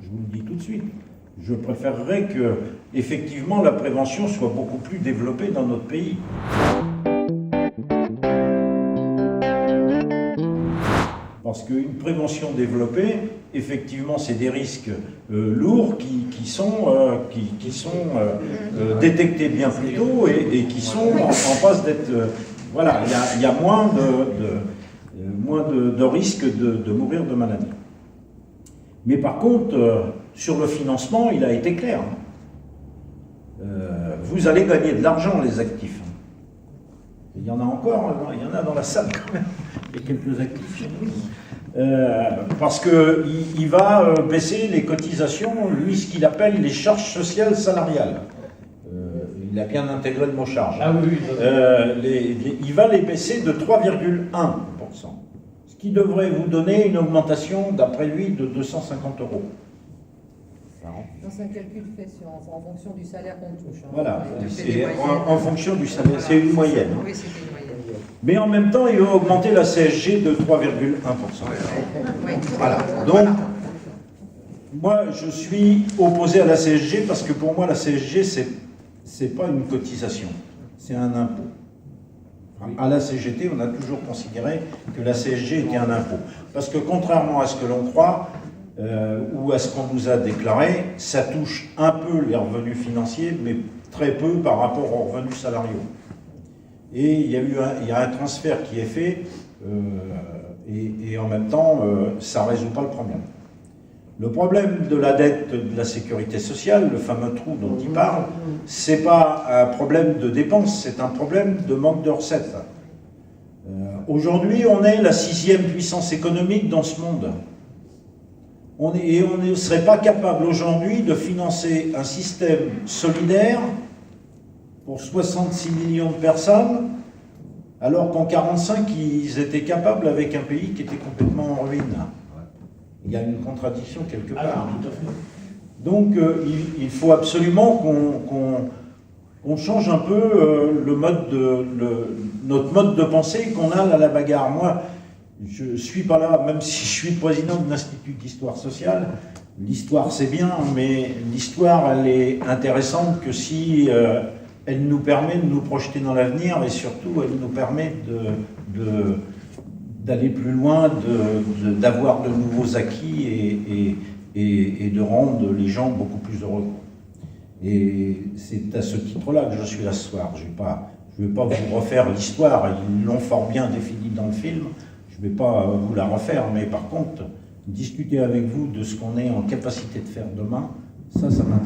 Je vous le dis tout de suite. Je préférerais que, effectivement, la prévention soit beaucoup plus développée dans notre pays. Parce qu'une prévention développée, effectivement, c'est des risques lourds qui sont détectés bien plus tôt et qui sont en passe d'être... voilà, il y a moins de risques de mourir de maladie. Mais par contre, sur le financement, il a été clair. Vous allez gagner de l'argent, les actifs. Il y en a encore, il y en a dans la salle quand même. Il y a quelques actifs chez nous. Parce qu'il va baisser les cotisations, lui, ce qu'il appelle les charges sociales salariales. Il a bien intégré le mot charge. Ah oui, il va les baisser de 3,1%. Ce qui devrait vous donner une augmentation, d'après lui, de 250 €. C'est un calcul fait en fonction du salaire qu'on touche. Hein. Voilà, en fonction du salaire, c'est une moyenne. Oui, c'est une moyenne. Mais en même temps, il va augmenter la CSG de 3,1%. Oui. Voilà, donc, moi, je suis opposé à la CSG parce que pour moi, la CSG, c'est pas une cotisation, c'est un impôt. À la CGT, on a toujours considéré que la CSG était un impôt. Parce que contrairement à ce que l'on croit, ou à ce qu'on nous a déclaré, ça touche un peu les revenus financiers, mais très peu par rapport aux revenus salariaux. Et il y a un transfert qui est fait, et en même temps, ça ne résout pas le problème. Le problème de la dette de la sécurité sociale, le fameux trou dont il parle, ce n'est pas un problème de dépenses, c'est un problème de manque de recettes. Aujourd'hui, on est la 6e puissance économique dans ce monde. On ne serait pas capable aujourd'hui de financer un système solidaire pour 66 millions de personnes, alors qu'en 1945, ils étaient capables avec un pays qui était complètement en ruine. Il y a une contradiction quelque part. tout à fait. Donc il faut absolument qu'on change un peu notre mode de pensée qu'on a à la bagarre. Moi, je ne suis pas là, même si je suis président de l'Institut d'histoire sociale. L'histoire, c'est bien, mais l'histoire, elle est intéressante que si elle nous permet de nous projeter dans l'avenir, et surtout, elle nous permet d'aller plus loin, d'avoir de nouveaux acquis et de rendre les gens beaucoup plus heureux. Et c'est à ce titre-là que je suis là ce soir. Je ne vais pas vous refaire l'histoire, ils l'ont fort bien définie dans le film. Je ne vais pas vous la refaire, mais par contre, discuter avec vous de ce qu'on est en capacité de faire demain, ça m'intéresse.